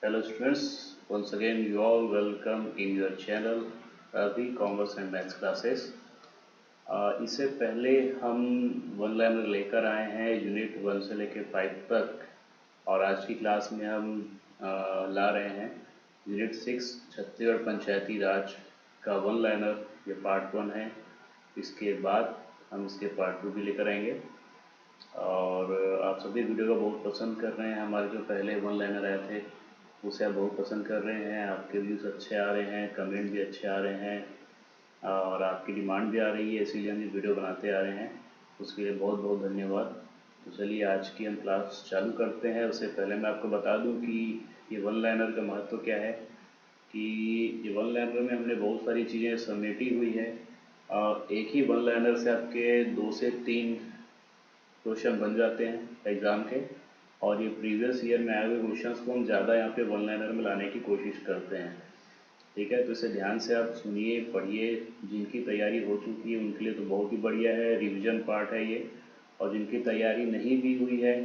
Hello students, once again you all welcome in your channel Ravi Commerce and Maths Classes। इससे पहले हम one liner लेकर आए हैं यूनिट 1 से लेकर 5 तक, और आज की क्लास में हम ला रहे हैं यूनिट 6 छत्तीसगढ़ पंचायती राज का वन लाइनर। ये पार्ट 1 है। इसके बाद हम इसके पार्ट 2 भी लेकर आएंगे। और आप सभी वीडियो को बहुत पसंद कर रहे हैं। हमारे जो पहले वन लाइनर आए थे उसे आप बहुत पसंद कर रहे हैं। आपके व्यूज़ अच्छे आ रहे हैं, कमेंट भी अच्छे आ रहे हैं और आपकी डिमांड भी आ रही है, इसीलिए हम ये वीडियो बनाते आ रहे हैं। उसके लिए बहुत बहुत धन्यवाद। तो चलिए आज की हम क्लास चालू करते हैं। उससे पहले मैं आपको बता दूं कि ये वन लाइनर का महत्व क्या है। कि ये वन लाइनर में हमने बहुत सारी चीज़ें समेटी हुई है। एक ही वन लाइनर से आपके 2 से 3 क्वेश्चन बन जाते हैं एग्ज़ाम के, और ये प्रीवियस ईयर में आए हुए क्वेश्चंस को हम ज़्यादा यहाँ पे वन लाइनर में लाने की कोशिश करते हैं। ठीक है, तो इसे ध्यान से आप सुनिए, पढ़िए। जिनकी तैयारी हो चुकी है उनके लिए तो बहुत ही बढ़िया है, रिवीजन पार्ट है ये। और जिनकी तैयारी नहीं भी हुई है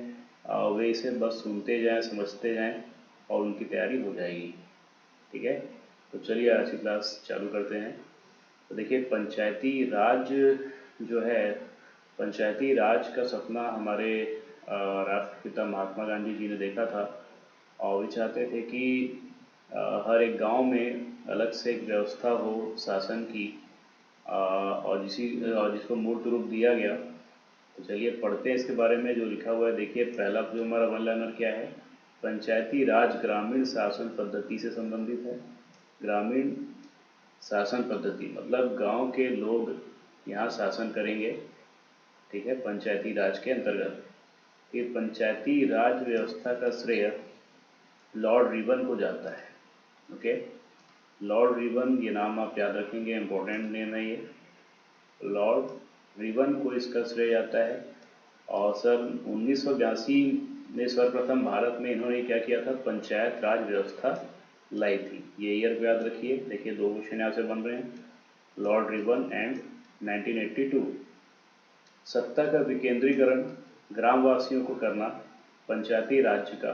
वे इसे बस सुनते जाएं, समझते जाएं और उनकी तैयारी हो जाएगी। ठीक है, तो चलिए आज की क्लास चालू करते हैं। तो देखिए, पंचायती राज जो है, पंचायती राज का सपना हमारे राष्ट्रपिता महात्मा गांधी जी ने देखा था। और वे चाहते थे कि हर एक गांव में अलग से एक व्यवस्था हो शासन की, और जिसको मूर्त रूप दिया गया। तो चलिए पढ़ते हैं इसके बारे में जो लिखा हुआ है। देखिए, पहला जो हमारा वन लाइनर क्या है, पंचायती राज ग्रामीण शासन पद्धति से संबंधित है। ग्रामीण शासन पद्धति मतलब गांव के लोग यहाँ शासन करेंगे। ठीक है, पंचायती राज के अंतर्गत ये पंचायती राज व्यवस्था का श्रेय लॉर्ड रिबन को जाता है। ओके, लॉर्ड रिबन, ये नाम आप याद रखेंगे, इम्पोर्टेंट नेम है ये। लॉर्ड रिबन को इसका श्रेय जाता है। और सन 1982 में सर्वप्रथम भारत में इन्होंने क्या किया था, पंचायत राज व्यवस्था लाई थी। ये ईयर को याद रखिए। देखिए, 2 क्वेश्चन यहाँ से बन रहे हैं, लॉर्ड रिबन एंड 1982। सत्ता का विकेंद्रीकरण, ग्रामवासियों को करना पंचायती राज्य का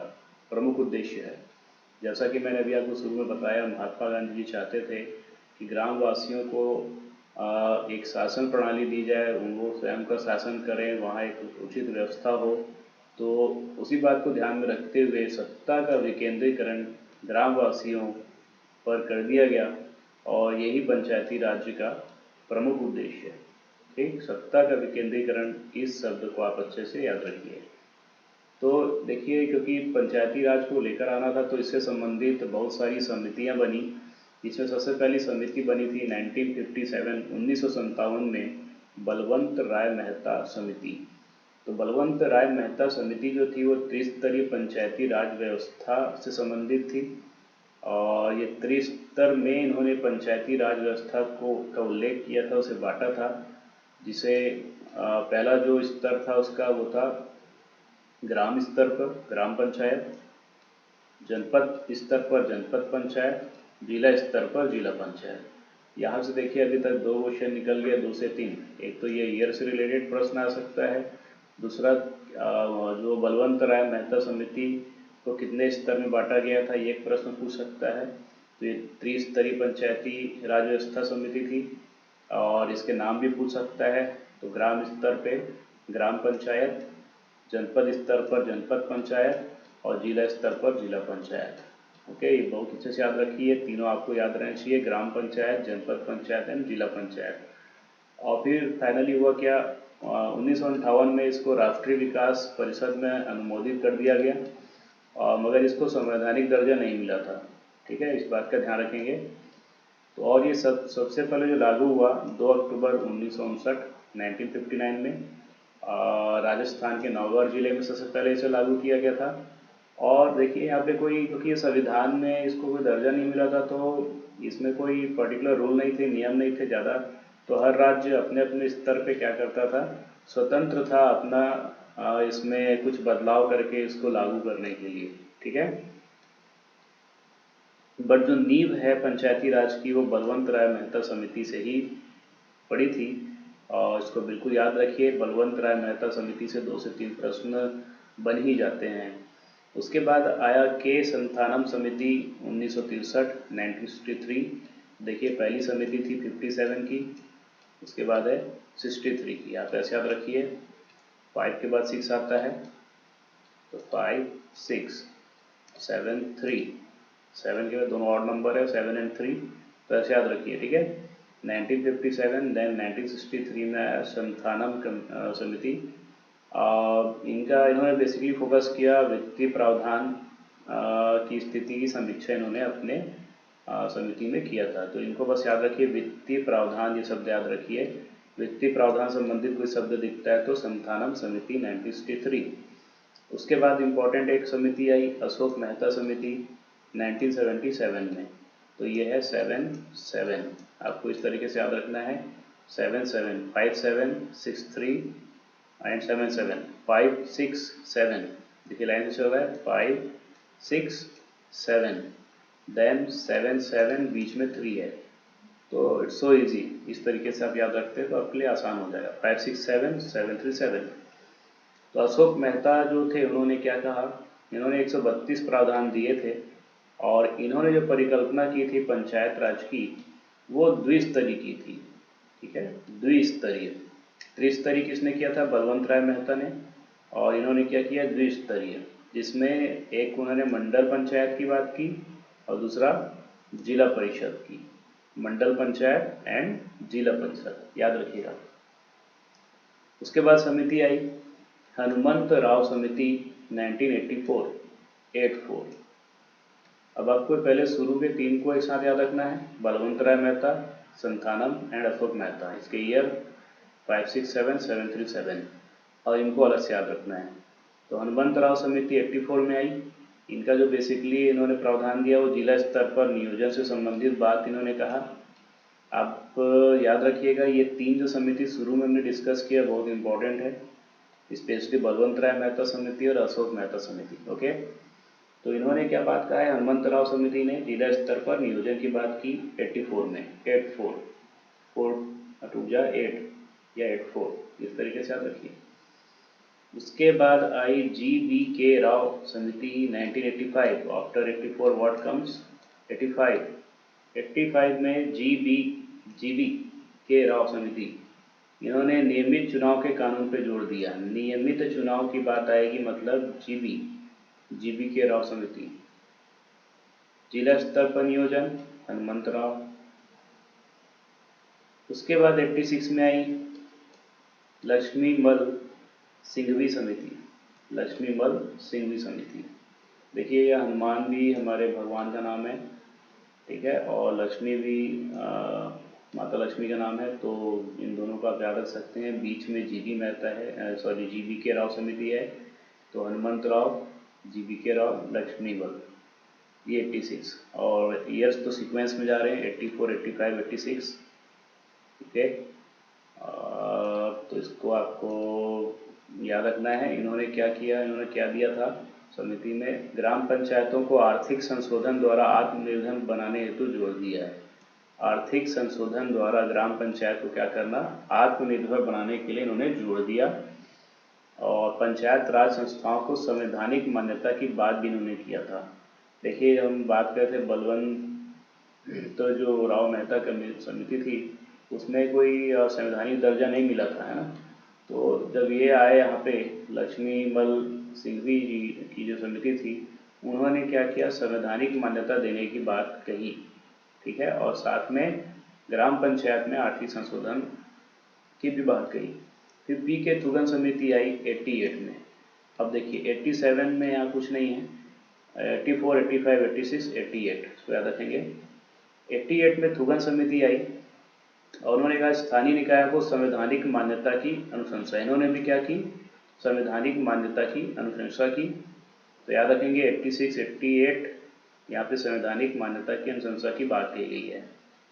प्रमुख उद्देश्य है। जैसा कि मैंने अभी आपको शुरू में बताया, महात्मा गांधी जी चाहते थे कि ग्रामवासियों को एक शासन प्रणाली दी जाए, वो स्वयं का शासन करें, वहाँ एक उचित व्यवस्था हो। तो उसी बात को ध्यान में रखते हुए सत्ता का विकेंद्रीकरण ग्रामवासियों पर कर दिया गया, और यही पंचायती राज्य का प्रमुख उद्देश्य है। ठीक, सत्ता का विकेंद्रीकरण, इस शब्द को आप अच्छे से याद रखिए। तो देखिए, क्योंकि पंचायती राज को लेकर आना था तो इससे संबंधित बहुत सारी समितियां बनी। इसमें सबसे पहली समिति बनी थी 1957 में बलवंत राय मेहता समिति। तो बलवंत राय मेहता समिति जो थी वो त्रिस्तरीय पंचायती राज व्यवस्था से संबंधित थी। और ये त्रिस्तर में इन्होंने पंचायती राज व्यवस्था को का उल्लेख किया था, उसे बांटा था। जिसे पहला जो स्तर था उसका वो था ग्राम स्तर पर ग्राम पंचायत, जनपद स्तर पर जनपद पंचायत, जिला स्तर पर जिला पंचायत। यहाँ से देखिए अभी तक 2 क्वेश्चन निकल गए, 2 से 3। एक तो ये ईयर से रिलेटेड प्रश्न आ सकता है, दूसरा जो बलवंत राय मेहता समिति को कितने स्तर में बांटा गया था, ये एक प्रश्न पूछ सकता है। तो ये त्रिस्तरीय पंचायती राज व्यवस्था समिति थी, और इसके नाम भी पूछ सकता है। तो ग्राम स्तर पे ग्राम पंचायत, जनपद स्तर पर जनपद पंचायत, और जिला स्तर पर जिला पंचायत। ओके, ये बहुत अच्छे से याद रखिए, तीनों आपको याद रहना चाहिए, ग्राम पंचायत, जनपद पंचायत एंड जिला पंचायत। और फिर फाइनली हुआ क्या, 1958 में इसको राष्ट्रीय विकास परिषद में अनुमोदित कर दिया गया, मगर इसको संवैधानिक दर्जा नहीं मिला था। ठीक है, इस बात का ध्यान रखेंगे। तो और ये सबसे पहले जो लागू हुआ 2 अक्टूबर 1959 में राजस्थान के नौगढ़ जिले में सबसे पहले इसे लागू किया गया था। और देखिए यहाँ पे कोई, क्योंकि संविधान में इसको कोई दर्जा नहीं मिला था, तो इसमें कोई पर्टिकुलर रूल नहीं थे, नियम नहीं थे ज़्यादा। तो हर राज्य अपने अपने स्तर पे क्या करता था, स्वतंत्र था अपना इसमें कुछ बदलाव करके इसको लागू करने के लिए। ठीक है, बट जो नींव है पंचायती राज की वो बलवंत राय मेहता समिति से ही पड़ी थी। और इसको बिल्कुल याद रखिए, बलवंत राय मेहता समिति से 2 से 3 प्रश्न बन ही जाते हैं। उसके बाद आया के संथानम समिति 1963 1963। देखिए पहली समिति थी 57 की, उसके बाद है 63 की। आप ऐसे याद रखिए, 5 के बाद 6 आता है, तो 5 6 7 3, 7 के बाद दोनों ऑड नंबर है 7 एंड 3, तो ऐसे याद रखिए, ठीक है। 1957 देन 1963 में आया संथानम समिति। इन्होंने बेसिकली फोकस किया वित्तीय प्रावधान की स्थिति की समीक्षा इन्होंने अपने समिति में किया था। तो इनको बस याद रखिए, वित्तीय प्रावधान, ये शब्द याद रखिए। वित्तीय प्रावधान संबंधित कोई शब्द दिखता है तो संथानम समिति 1963। उसके बाद इम्पोर्टेंट एक समिति आई, अशोक मेहता समिति 1977 में। तो ये है 7-7, आपको इस तरीके से याद रखना है, 7-7, 5-7, 6-3 एंड 7-7, 5-6-7। देखिए लाइन से होगा 5-6-7, देन 7-7, बीच में 3 है। तो इट्स सो इजी, इस तरीके से आप याद रखते हैं तो आपके लिए आसान हो जाएगा, 5-6-7, 7-3-7। तो अशोक मेहता जो थे उन्होंने क्या कहा, इन्होंने 132 प्रावधान दिए थे और इन्होंने जो परिकल्पना की थी पंचायत राज की, वो द्विस्तरीय की थी, ठीक है, द्विस्तरीय। त्रिस्तरीय किसने किया था, बलवंत राय मेहता ने, और इन्होंने क्या किया, द्विस्तरीय, जिसमें एक उन्होंने मंडल पंचायत की बात की और दूसरा जिला परिषद की। मंडल पंचायत एंड जिला परिषद, याद रखिएगा। उसके बाद समिति आई हनुमंत राव समिति 1984। अब आपको पहले शुरू के 3 को एक साथ याद रखना है, बलवंत राय मेहता, संथानम एंड अशोक मेहता, इसके ईयर 5-6-7, 7-3-7, और इनको अलग से याद रखना है। तो हनुमंत राव समिति 84 में आई। इनका जो बेसिकली इन्होंने प्रावधान दिया वो जिला स्तर पर नियोजन से संबंधित बात इन्होंने कहा। आप याद रखिएगा, ये 3 जो समिति शुरू में हमने डिस्कस किया बहुत इंपॉर्टेंट है, स्पेशली बलवंत राय मेहता समिति और अशोक मेहता समिति, ओके। तो इन्होंने क्या बात कहा है, हनुमंत राव समिति ने जिला स्तर पर नियोजन की बात की 84 में, 84, 4 टू जा 8 या 84, इस तरीके से याद रखिए। उसके बाद आई GBK राव समिति 1985। आफ्टर 84 व्हाट कम्स 85 में GBK राव समिति, इन्होंने नियमित चुनाव के कानून पे जोर दिया। नियमित चुनाव की बात आएगी मतलब GBK राव समिति। जिला स्तर पर नियोजन हनुमंत राव। उसके बाद 86 में आई लक्ष्मीमल सिंघवी समिति, लक्ष्मीमल सिंघवी समिति। देखिए यह हनुमान भी हमारे भगवान का नाम है, ठीक है, और लक्ष्मी भी माता लक्ष्मी का नाम है, तो इन दोनों का आप याद रख सकते हैं। बीच में GBK राव समिति है, तो हनुमंत राव, GBK राव, लक्ष्मीमल, ये 86। और ईयर्स तो सीक्वेंस में जा रहे हैं, 84, 85, 86, ठीक है। तो इसको आपको याद रखना है। इन्होंने क्या किया, इन्होंने क्या दिया था समिति में, ग्राम पंचायतों को आर्थिक संशोधन द्वारा आत्मनिर्भर बनाने हेतु जोर दिया है। आर्थिक संशोधन द्वारा ग्राम पंचायत को क्या करना, आत्मनिर्भर बनाने के लिए इन्होंने जोर दिया। और पंचायत राज संस्थाओं को संवैधानिक मान्यता की बात भी इन्होंने किया था। देखिए हम बात करते थे बलवंत, तो जो राव मेहता समिति थी उसमें कोई संवैधानिक दर्जा नहीं मिला था, है ना। तो जब ये आए यहाँ पे लक्ष्मीमल सिंघवी जी की जो समिति थी, उन्होंने क्या किया, संवैधानिक मान्यता देने की बात कही, ठीक है, और साथ में ग्राम पंचायत में आर्थिक संशोधन की भी बात कही। फिर PK तुगन समिति आई 88 में। अब देखिए 87 में यहाँ कुछ नहीं है, 84, 85, 86, 88 इसको याद रखेंगे। 88 में थुगन समिति आई और उन्होंने कहा स्थानीय निकाय को संवैधानिक मान्यता की अनुशंसा। इन्होंने भी क्या की, संवैधानिक मान्यता की अनुशंसा की। तो याद रखेंगे 86, 88 यहाँ पे संवैधानिक मान्यता की अनुशंसा की बात की गई है।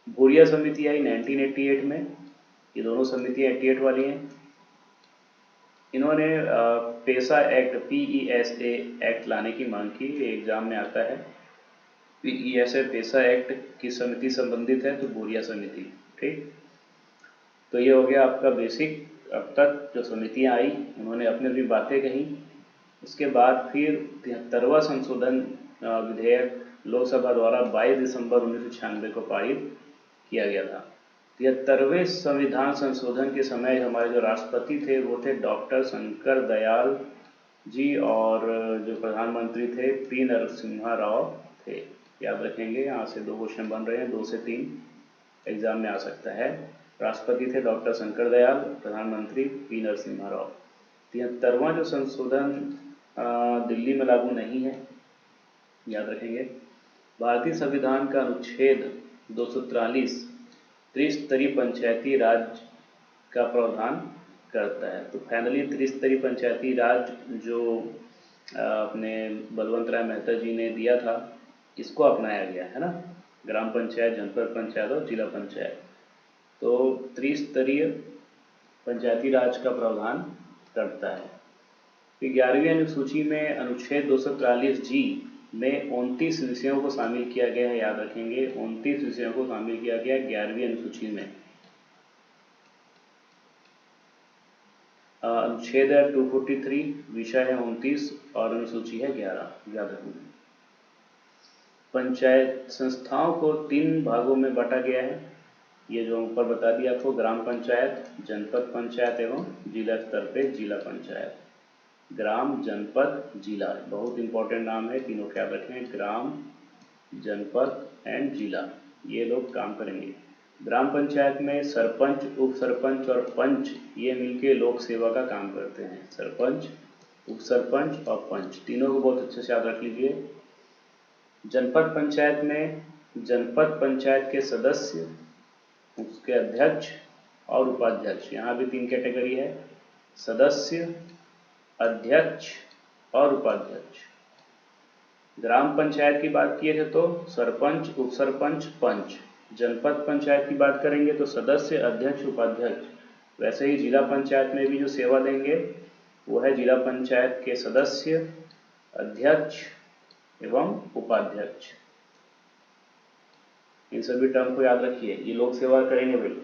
भूरिया समिति आई 1988 में, ये दोनों समितियाँ 88 वाली हैं। इन्होंने पेशा एक्ट PESA एक्ट लाने की मांग की, एग्जाम में आता है। PESA पेशा एक्ट की समिति संबंधित है, तो भूरिया समिति, ठीक। तो ये हो गया आपका बेसिक। अब तक जो समितियां आई उन्होंने अपनी अपनी बातें कही। इसके बाद फिर 73वां संशोधन विधेयक लोकसभा द्वारा 22 दिसंबर 1996 को पारित किया गया था। 73वें संविधान संशोधन के समय हमारे जो राष्ट्रपति थे वो थे डॉक्टर शंकर दयाल जी, और जो प्रधानमंत्री थे पी नरसिम्हा राव थे। याद रखेंगे, यहाँ से 2 क्वेश्चन बन रहे हैं, 2 से 3 एग्जाम में आ सकता है। राष्ट्रपति थे डॉक्टर शंकर दयाल, प्रधानमंत्री पी नरसिम्हा राव। 73वां जो संशोधन दिल्ली में लागू नहीं है, याद रखेंगे। भारतीय संविधान का अनुच्छेद 243 त्रिस्तरीय पंचायती राज का प्रावधान करता है। तो फाइनली त्रिस्तरीय पंचायती राज जो अपने बलवंत राय मेहता जी ने दिया था, इसको अपनाया गया है ना, ग्राम पंचायत, जनपद पंचायत और जिला पंचायत। तो त्रिस्तरीय पंचायती राज का प्रावधान करता है। फिर 11वीं अनुसूची में अनुच्छेद 243G में 29 विषयों को शामिल किया गया है। याद रखेंगे, 29 विषयों को शामिल किया गया 11वीं अनुसूची में। अनुच्छेद है 243, विषय है 29 और अनुसूची है 11। याद रखेंगे। पंचायत संस्थाओं को 3 भागों में बांटा गया है। ये जो ऊपर बता दिया आपको, ग्राम पंचायत, जनपद पंचायत एवं जिला स्तर पे जिला पंचायत। ग्राम, जनपद, जिला, बहुत इंपॉर्टेंट नाम है, तीनों क्या रखें, ग्राम, जनपद एंड जिला, ये लोग काम करेंगे। ग्राम पंचायत में सरपंच, उप सरपंच और पंच ये मिलके लोक सेवा का काम करते हैं। सरपंच, उप सरपंच और पंच, तीनों को बहुत अच्छे से याद रख लीजिए। जनपद पंचायत में जनपद पंचायत के सदस्य, उसके अध्यक्ष और उपाध्यक्ष, यहाँ भी 3 कैटेगरी है, सदस्य, अध्यक्ष और उपाध्यक्ष। ग्राम पंचायत की बात किए थे तो सरपंच, उप सरपंच, पंच। जनपद पंचायत की बात करेंगे तो सदस्य, अध्यक्ष, उपाध्यक्ष। वैसे ही जिला पंचायत में भी जो सेवा देंगे वो है जिला पंचायत के सदस्य, अध्यक्ष एवं उपाध्यक्ष। इन सभी टर्म को याद रखिए, ये लोक सेवा करेंगे भाई।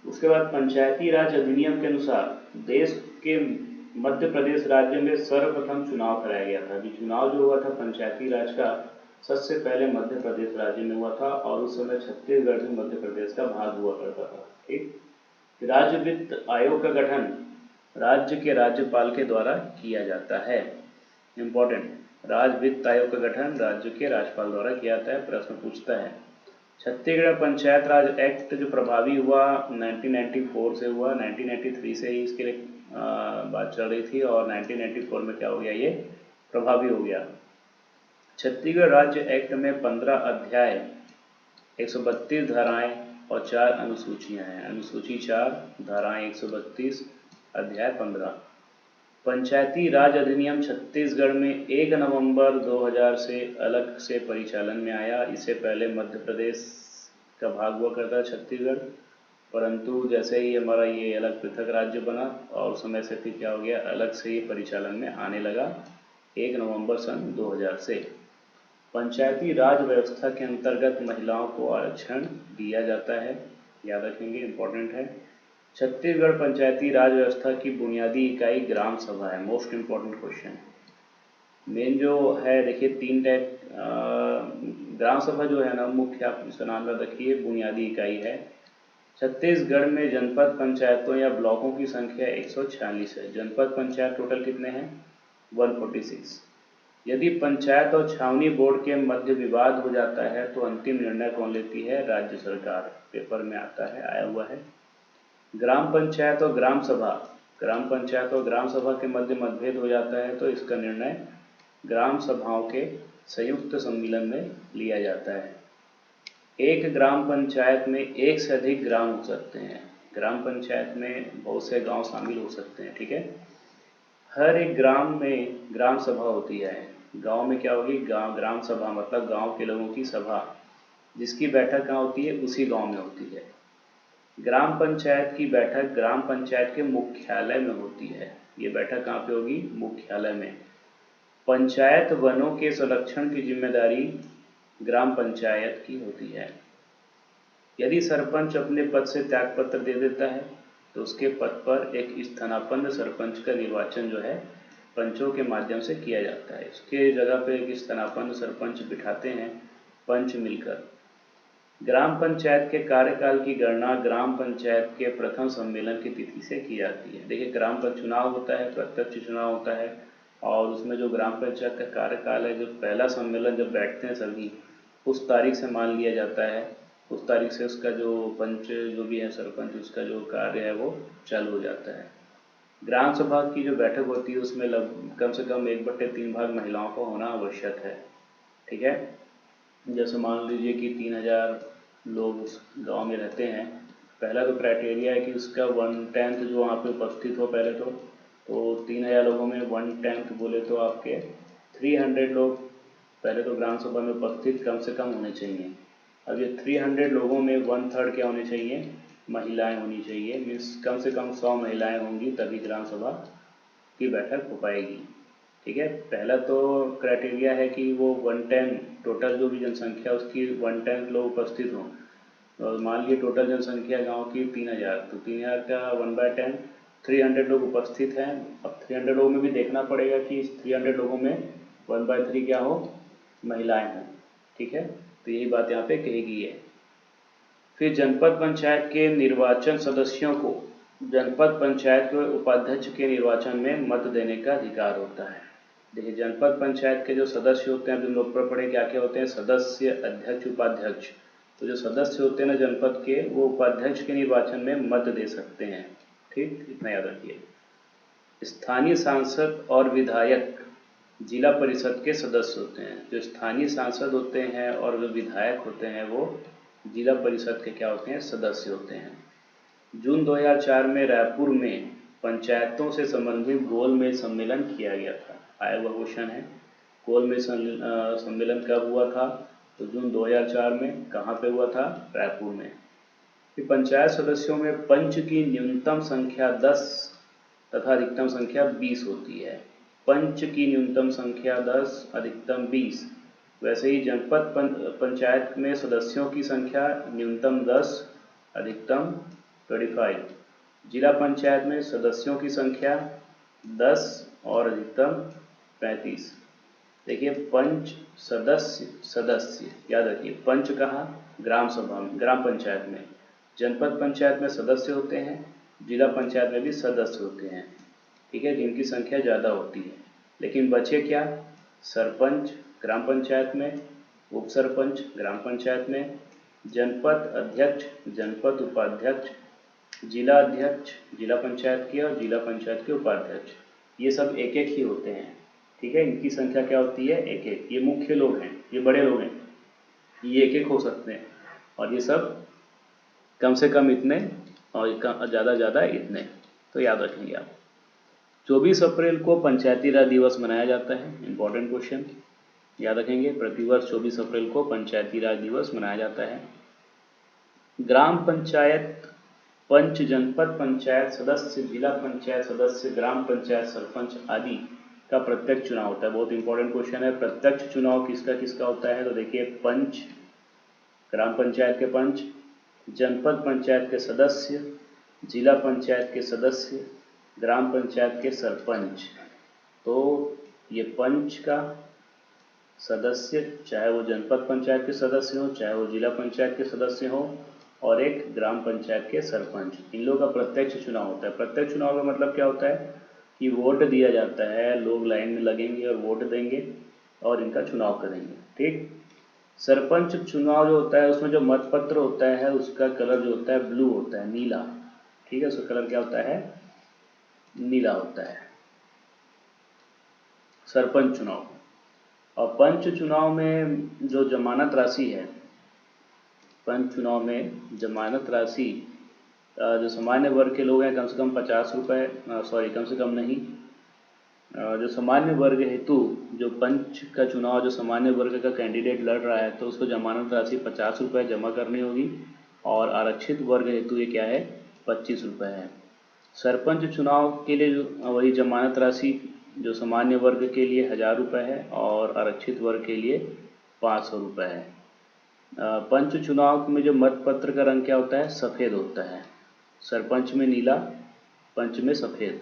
उसके बाद पंचायती राज अधिनियम के अनुसार देश के मध्य प्रदेश राज्य में सर्वप्रथम चुनाव कराया गया था। चुनाव जो हुआ था पंचायती राज का, सबसे पहले मध्य प्रदेश राज्य में हुआ था और उस समय छत्तीसगढ़ भी मध्य प्रदेश का भाग हुआ करता था। ठीक। राज्य वित्त आयोग का गठन राज्य के राज्यपाल के द्वारा किया जाता है। इंपॉर्टेंट, राज्य वित्त आयोग का गठन राज्य के राज्यपाल द्वारा किया जाता है। प्रश्न पूछता है, छत्तीसगढ़ पंचायत राज एक्ट जो प्रभावी हुआ 1994 से हुआ, 1993 से ही इसके बात चल रही थी और 1994 में क्या हो गया, ये प्रभावी हो गया। छत्तीसगढ़ राज्य एक्ट में 15 अध्याय, 132 धाराएं और 4 अनुसूचियां हैं। अनुसूची 4, धाराएं 132, अध्याय 15। पंचायती राज अधिनियम छत्तीसगढ़ में 1 नवंबर 2000 से अलग से परिचालन में आया। इससे पहले मध्य प्रदेश का भाग हुआ करता छत्तीसगढ़, परंतु जैसे ही हमारा ये अलग पृथक राज्य बना और समय से फिर क्या हो गया, अलग से ये परिचालन में आने लगा 1 नवंबर सन 2000 से। पंचायती राज व्यवस्था के अंतर्गत महिलाओं को आरक्षण दिया जाता है। याद रखेंगे, इंपॉर्टेंट है। छत्तीसगढ़ पंचायती राज व्यवस्था की बुनियादी इकाई ग्राम सभा है। Most important question. मेन जो है देखिए 3 टाइप, ग्राम सभा जो है ना मुख्य, आप इसका नाम याद रखिए, बुनियादी इकाई है। छत्तीसगढ़ में जनपद पंचायतों या ब्लॉकों की संख्या 146 है। जनपद पंचायत टोटल कितने हैं, 146। यदि पंचायत और छावनी बोर्ड के मध्य विवाद हो जाता है तो अंतिम निर्णय कौन लेती है, राज्य सरकार। पेपर में आता है, आया हुआ है। ग्राम पंचायत और ग्राम सभा, ग्राम पंचायत और ग्राम सभा के मध्य मतभेद हो जाता है तो इसका निर्णय ग्राम सभाओं के संयुक्त सम्मेलन में लिया जाता है। एक ग्राम पंचायत में एक से अधिक ग्राम हो सकते हैं। ग्राम पंचायत में बहुत से गांव शामिल हो सकते हैं। ठीक है। हर एक ग्राम में ग्राम सभा होती है। गांव में क्या होगी, ग्राम सभा मतलब गांव के लोगों की सभा, जिसकी बैठक कहाँ होती है, उसी गांव में होती है। ग्राम पंचायत की बैठक ग्राम पंचायत के मुख्यालय में होती है। ये बैठक कहाँ पे होगी, मुख्यालय में। पंचायत वनों के संरक्षण की जिम्मेदारी ग्राम पंचायत की होती है। यदि सरपंच अपने पद से त्यागपत्र दे देता है तो उसके पद पर एक स्थानापन्न सरपंच का निर्वाचन जो है पंचों के माध्यम से किया जाता है। इसके जगह पे एक स्थानापन्न सरपंच बिठाते हैं पंच मिलकर। ग्राम पंचायत के कार्यकाल की गणना ग्राम पंचायत के प्रथम सम्मेलन की तिथि से की जाती है। देखिए, ग्राम पंचायत चुनाव होता है, प्रत्यक्ष चुनाव होता है, और उसमें जो ग्राम पंचायत का कार्यकाल है, जो पहला सम्मेलन जब बैठते हैं सभी, उस तारीख से मान लिया जाता है। उस तारीख से उसका जो पंच जो भी है सरपंच, उसका जो कार्य है वो चालू हो जाता है। ग्राम सभा की जो बैठक होती है उसमें कम से कम 1/3 भाग महिलाओं को होना आवश्यक है। ठीक है, जैसे मान लीजिए कि 3000 लोग उस गांव में रहते हैं। पहला तो क्राइटेरिया है कि उसका 1/10 जो वहाँ पे उपस्थित हो पहले तो 3000 लोगों में 1/10 बोले तो आपके 300 लोग पहले तो ग्राम सभा में उपस्थित कम से कम होने चाहिए। अब ये 300 लोगों में 1/3 क्या होने चाहिए, महिलाएं होनी चाहिए। मीन्स कम से कम 100 महिलाएं होंगी तभी ग्राम सभा की बैठक हो पाएगी। ठीक है, पहला तो क्राइटेरिया है कि वो 1/10 टोटल जो भी जनसंख्या उसकी 1/10 लोग उपस्थित हों। और मान लीजिए टोटल जनसंख्या गांव की 3000, तो 3000 का 1/10 300 लोग उपस्थित हैं। अब 300 लोगों में भी देखना पड़ेगा कि इस 300 लोगों में 1/3 क्या हो, महिलाएं हों। ठीक है, तो यही बात यहाँ पे कही गई है। फिर जनपद पंचायत के निर्वाचन सदस्यों को जनपद पंचायत के उपाध्यक्ष के निर्वाचन में मत देने का अधिकार होता है। देखिए, जनपद पंचायत के जो सदस्य होते हैं, लोग पढ़े क्या क्या होते हैं, सदस्य, अध्यक्ष, उपाध्यक्ष। तो जो सदस्य होते हैं ना जनपद के, वो उपाध्यक्ष के निर्वाचन में मत दे सकते हैं। ठीक, इतना याद रखिए। स्थानीय सांसद और विधायक जिला परिषद के सदस्य होते हैं। जो स्थानीय सांसद होते हैं और जो विधायक होते हैं वो जिला परिषद के क्या होते हैं, सदस्य होते हैं। जून 2004 में रायपुर में पंचायतों से संबंधित गोलमेज सम्मेलन किया गया था। आया हुआ क्वेश्चन है, गोलमेज सम्मेलन कब हुआ था, तो जून 2004 में। कहाँ पे हुआ था, रायपुर में। फिर पंचायत सदस्यों में पंच की न्यूनतम संख्या 10 तथा अधिकतम संख्या 20 होती है। पंच की न्यूनतम संख्या 10, अधिकतम 20। वैसे ही जनपद पंचायत में सदस्यों की संख्या न्यूनतम 10, अधिकतम 25। जिला पंचायत में सदस्यों की संख्या 10 और अधिकतम 35। देखिए, पंच, सदस्य, सदस्य याद रखिए। पंच कहाँ, ग्राम सभा में, ग्राम पंचायत में। जनपद पंचायत में सदस्य होते हैं, जिला पंचायत में भी सदस्य होते हैं। ठीक है, जिनकी संख्या ज़्यादा होती है। लेकिन बचे क्या, सरपंच ग्राम पंचायत में, उप सरपंच ग्राम पंचायत में, जनपद अध्यक्ष, जनपद उपाध्यक्ष, जिला अध्यक्ष जिला पंचायत के, और जिला पंचायत के उपाध्यक्ष। ये सब एक एक ही होते हैं। ठीक है, इनकी संख्या क्या होती है, एक एक। ये मुख्य लोग हैं, ये बड़े लोग हैं, ये एक एक हो सकते हैं। और ये सब कम से कम इतने और ज़्यादा इतने, तो याद रखेंगे आप। 24 अप्रैल को पंचायती राज दिवस मनाया जाता है। इंपॉर्टेंट क्वेश्चन, याद रखेंगे। प्रतिवर्ष 24 अप्रैल को पंचायती राज दिवस मनाया जाता है। ग्राम पंचायत पंच, जनपद पंचायत सदस्य, जिला पंचायत सदस्य, ग्राम पंचायत सरपंच आदि का प्रत्यक्ष चुनाव होता है। बहुत इंपॉर्टेंट क्वेश्चन है। प्रत्यक्ष चुनाव किसका किसका होता है, तो देखिए, पंच, ग्राम पंचायत के पंच, जनपद पंचायत के सदस्य, जिला पंचायत के सदस्य, ग्राम पंचायत के सरपंच। तो ये पंच का सदस्य, चाहे वो जनपद पंचायत के सदस्य हो, चाहे वो जिला पंचायत के सदस्य हो, और एक ग्राम पंचायत के सरपंच, इन लोगों का प्रत्यक्ष चुनाव होता है। प्रत्यक्ष चुनाव का मतलब क्या होता है कि वोट दिया जाता है, लोग लाइन में लगेंगे और वोट देंगे और इनका चुनाव करेंगे। ठीक, सरपंच चुनाव जो होता है उसमें जो मतपत्र होता है उसका कलर जो होता है ब्लू होता है, नीला। ठीक है, उसका कलर क्या होता है, नीला होता है, सरपंच चुनाव। और पंच चुनाव में जो जमानत राशि है, पंच चुनाव में जमानत राशि जो सामान्य वर्ग के लोग हैं कम से कम 50 रुपये, कम से कम नहीं, जो सामान्य वर्ग हेतु जो पंच का चुनाव, जो सामान्य वर्ग का कैंडिडेट लड़ रहा है तो उसको जमानत राशि 50 रुपये जमा करनी होगी। और आरक्षित वर्ग हेतु ये क्या है, 25 रुपये है। सरपंच चुनाव के लिए जो वही जमानत राशि जो सामान्य वर्ग के लिए 1000 रुपये है और आरक्षित वर्ग के लिए 500 रुपये है। पंच चुनाव में जो मतपत्र का रंग क्या होता है, सफ़ेद होता है। सरपंच में नीला, पंच में सफ़ेद।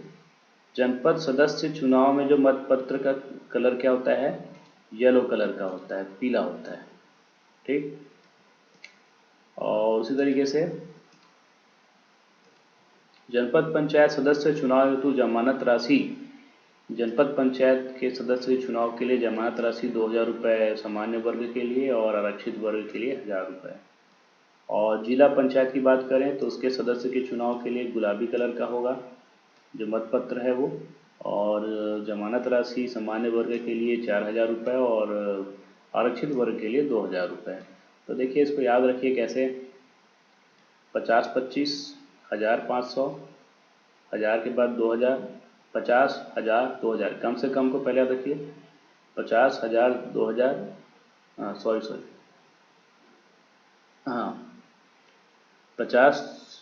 जनपद सदस्य चुनाव में जो मतपत्र का कलर क्या होता है, येलो कलर का होता है, पीला होता है, ठीक। और उसी तरीके से जनपद पंचायत सदस्य चुनाव हेतु जमानत राशि, जनपद पंचायत के सदस्य चुनाव के लिए जमानत राशि 2000 रुपये सामान्य वर्ग के लिए और आरक्षित वर्ग के लिए 1000 रुपये। और जिला पंचायत की बात करें तो उसके सदस्य के चुनाव के लिए गुलाबी कलर का होगा जो मतपत्र है वो, और जमानत राशि सामान्य वर्ग के लिए 4000 रुपये और आरक्षित वर्ग के लिए 2000 रुपये। तो देखिए इसको याद रखिए कैसे, 50 25 1500, 1000 के बाद 2000, 50 1000 2000, कम से कम को पहले याद रखिए, 50 1000 2000, सॉरी हाँ 50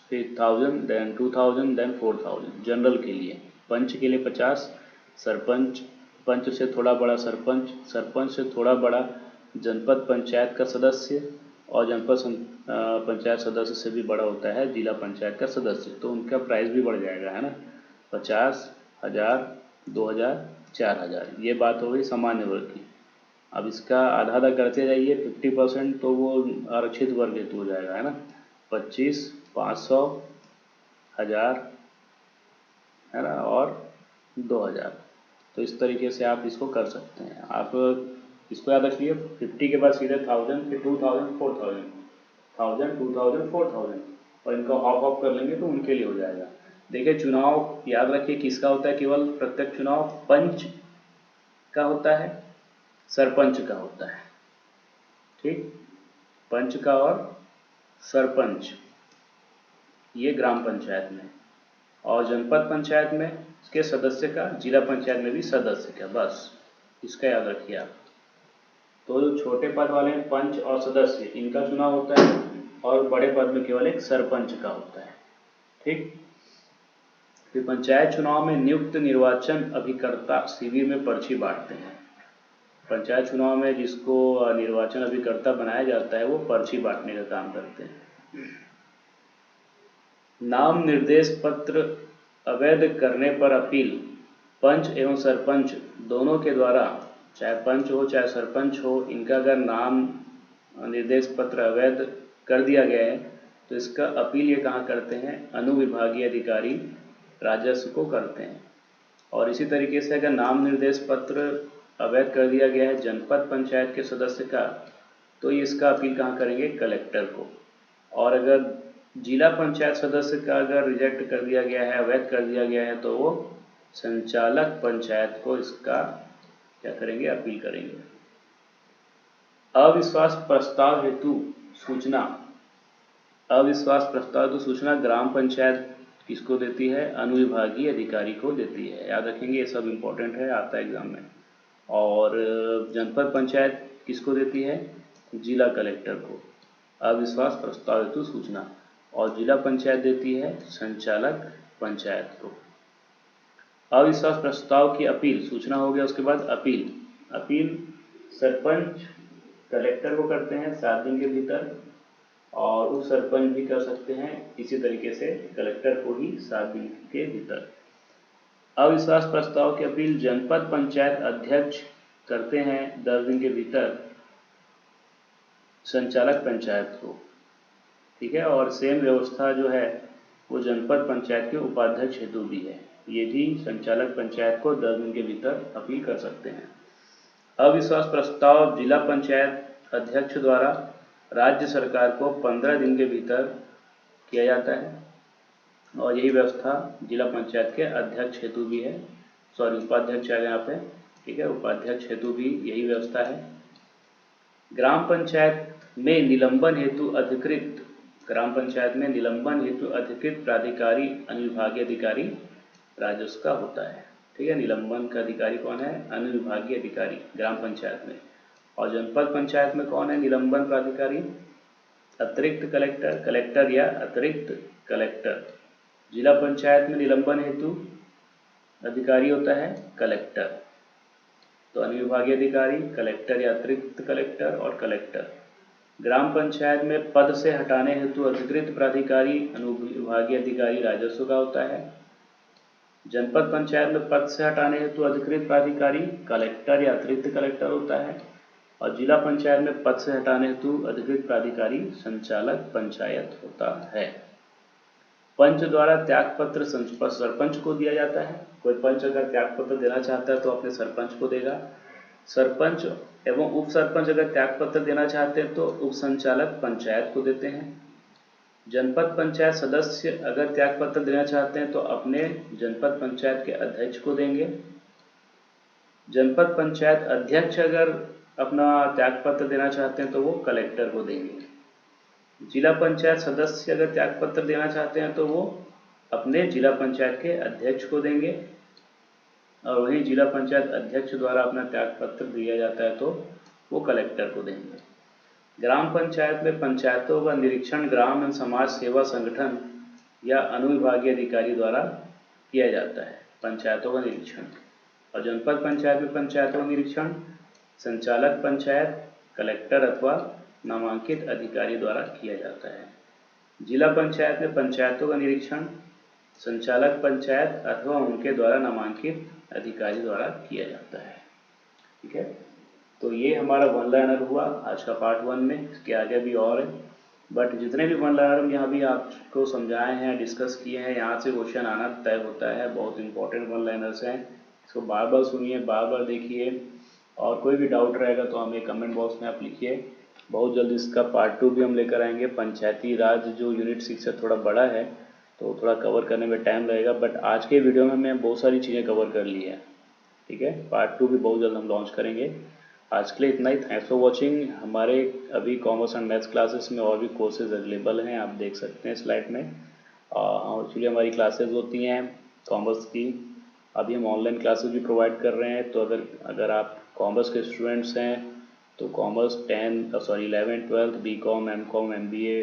फिर 1000 देन 2000 देन 4000 जनरल के लिए, पंच के लिए 50, सरपंच, पंच से थोड़ा बड़ा सरपंच, सरपंच से थोड़ा बड़ा जनपद पंचायत का सदस्य, और जनपद पंचायत सदस्य से भी बड़ा होता है जिला पंचायत का सदस्य, तो उनका प्राइस भी बढ़ जाएगा, है ना। 50 1000 2000 4000, ये बात हो गई सामान्य वर्ग की। अब इसका आधा आधा करते जाइए, 50% तो वो आरक्षित वर्ग हेतु हो जाएगा, है ना। 25 500 1000, है ना, और 2000। तो इस तरीके से आप इसको कर सकते हैं। आप इसको याद रखिए, 50 के बाद सीधे 1000, फिर 2000 4000, 1000 2000 4000, और इनका हॉप हॉप कर लेंगे तो उनके लिए हो जाएगा। देखिए चुनाव याद रखिए किसका होता है, केवल प्रत्यक्ष चुनाव पंच का होता है, सरपंच का होता है, ठीक। पंच का और सरपंच ये ग्राम पंचायत में, और जनपद पंचायत में इसके सदस्य का, जिला पंचायत में भी सदस्य का, बस इसका याद रखिए आप। तो जो छोटे पद वाले हैं पंच और सदस्य, इनका चुनाव होता है, और बड़े पद में केवल एक सरपंच का होता है, ठीक। फिर पंचायत चुनाव में नियुक्त निर्वाचन अभिकर्ता शिविर में पर्ची बांटते हैं। पंचायत चुनाव में जिसको निर्वाचन अभिकर्ता बनाया जाता है वो पर्ची बांटने का काम करते हैं। नाम निर्देश पत्र अवैध करने पर अपील, पंच एवं सरपंच दोनों के द्वारा, चाहे पंच हो चाहे सरपंच हो, इनका अगर नाम निर्देश पत्र अवैध कर दिया गया है तो इसका अपील ये कहाँ करते हैं, अनुविभागीय अधिकारी राजस्व को करते हैं। और इसी तरीके से अगर नाम निर्देश पत्र अवैध कर दिया गया है जनपद पंचायत के सदस्य का, तो ये इसका अपील कहाँ करेंगे, कलेक्टर को। और अगर जिला पंचायत सदस्य का अगर रिजेक्ट कर दिया गया है, अवैध कर दिया गया है, तो वो संचालक पंचायत को इसका क्या करेंगे, अपील करेंगे। अविश्वास प्रस्ताव हेतु सूचना, अविश्वास प्रस्ताव हेतु सूचना ग्राम पंचायत किसको देती है, अनुविभागीय अधिकारी को देती है। याद रखेंगे ये सब इम्पोर्टेंट है, आता है एग्जाम में। और जनपद पंचायत किसको देती है, जिला कलेक्टर को अविश्वास प्रस्ताव हेतु सूचना, और जिला पंचायत देती है संचालक पंचायत को। अविश्वास प्रस्ताव की अपील, सूचना हो गया, उसके बाद अपील, अपील सरपंच कलेक्टर को करते हैं 7 दिन के भीतर, और उप सरपंच भी कर सकते हैं इसी तरीके से कलेक्टर को ही 7 दिन के भीतर। अविश्वास प्रस्ताव की अपील जनपद पंचायत अध्यक्ष करते हैं 10 दिन के भीतर संचालक पंचायत को, ठीक है। और सेम व्यवस्था जो है वो जनपद पंचायत के उपाध्यक्ष हेतु भी है, ये भी संचालक पंचायत को 10 दिन के भीतर अपील कर सकते हैं। अविश्वास प्रस्ताव जिला पंचायत अध्यक्ष द्वारा राज्य सरकार को 15 दिन के भीतर किया जाता है, और यही व्यवस्था जिला पंचायत के अध्यक्ष हेतु भी है, सॉरी उपाध्यक्ष है यहाँ पे, ठीक है, उपाध्यक्ष हेतु भी यही व्यवस्था है। ग्राम पंचायत में निलंबन हेतु अधिकृत, ग्राम पंचायत में निलंबन हेतु अधिकृत प्राधिकारी अनुविभागीय अधिकारी राजस्व का होता है, ठीक है। निलंबन का अधिकारी कौन है, अनुविभागीय अधिकारी ग्राम पंचायत में। और जनपद पंचायत में कौन है निलंबन प्राधिकारी, अतिरिक्त कलेक्टर, कलेक्टर या अतिरिक्त कलेक्टर। जिला पंचायत में निलंबन हेतु अधिकारी होता है कलेक्टर, तो अनुविभागीय अधिकारी, कलेक्टर या अतिरिक्त कलेक्टर और कलेक्टर। ग्राम पंचायत में पद से हटाने हेतु अधिकृत प्राधिकारी अनुविभागीय अधिकारी राजस्व का होता है। जनपद पंचायत में पद से हटाने हेतु अधिकृत प्राधिकारी कलेक्टर या अतिरिक्त कलेक्टर होता है, और जिला पंचायत में पद से हटाने हेतु अधिकृत प्राधिकारी संचालक पंचायत होता है। पंच द्वारा त्याग पत्र सरपंच को दिया जाता है। कोई पंच अगर त्याग पत्र देना चाहता है तो अपने सरपंच को देगा। सरपंच एवं उप सरपंच अगर त्याग पत्र देना चाहते हैं तो उप संचालक पंचायत को देते हैं। जनपद पंचायत सदस्य अगर त्याग पत्र देना चाहते हैं तो अपने जनपद पंचायत के अध्यक्ष को देंगे। जनपद पंचायत अध्यक्ष अगर अपना त्याग पत्र देना चाहते हैं तो वो कलेक्टर को देंगे। जिला पंचायत सदस्य अगर त्याग पत्र देना चाहते हैं तो वो अपने जिला पंचायत के अध्यक्ष को देंगे, और वहीं जिला पंचायत अध्यक्ष द्वारा अपना त्याग पत्र दिया जाता है तो वो कलेक्टर को देंगे। ग्राम पंचायत में पंचायतों का निरीक्षण ग्राम एवं समाज सेवा संगठन या अनुविभागीय अधिकारी द्वारा किया जाता है, पंचायतों का निरीक्षण। और जनपद पंचायत में पंचायतों का निरीक्षण संचालक पंचायत, कलेक्टर अथवा नामांकित अधिकारी द्वारा किया जाता है। जिला पंचायत में पंचायतों का निरीक्षण संचालक पंचायत अथवा उनके द्वारा नामांकित अधिकारी द्वारा किया जाता है। ठीक है, तो ये हमारा वन लाइनर हुआ आज का पार्ट 1 में। इसके आगे भी और है, बट जितने भी वन लाइनर हम यहाँ भी आपको समझाए हैं, डिस्कस किए हैं, यहाँ से क्वेश्चन आना तय होता है। बहुत इंपॉर्टेंट वन लाइनर्स हैं, इसको बार बार सुनिए, बार बार देखिए, और कोई भी डाउट रहेगा तो हमें कमेंट बॉक्स में आप लिखिए। बहुत जल्द इसका पार्ट 2 भी हम लेकर आएंगे। पंचायती राज जो यूनिट 6 है थोड़ा बड़ा है तो थोड़ा कवर करने में टाइम लगेगा, बट आज के वीडियो में मैं बहुत सारी चीज़ें कवर कर ली है। ठीक है, पार्ट 2 भी बहुत जल्द हम लॉन्च करेंगे। आज के लिए इतना ही। Thanks for watching. हमारे अभी कॉमर्स एंड मैथ्स क्लासेस में और भी कोर्सेज अवेलेबल हैं, आप देख सकते हैं स्लाइड में। एक्चुअली हमारी क्लासेज होती हैं कॉमर्स की, अभी हम ऑनलाइन क्लासेस भी प्रोवाइड कर रहे हैं। तो अगर आप कॉमर्स के स्टूडेंट्स हैं तो commerce 11th 12th BCom MCom MBA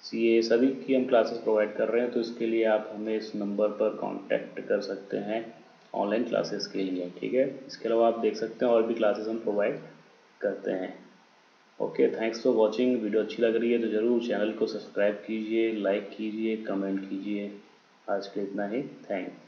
CA सभी की हम क्लासेस प्रोवाइड कर रहे हैं। तो इसके लिए आप हमें इस नंबर पर कांटेक्ट कर सकते हैं ऑनलाइन क्लासेस के लिए। ठीक है, इसके अलावा आप देख सकते हैं और भी क्लासेस हम प्रोवाइड करते हैं। Okay, thanks for watching. Video अच्छी लग रही है तो ज़रूर चैनल को सब्सक्राइब कीजिए, लाइक कीजिए, कमेंट कीजिए। आज के इतना ही, थैंक्स।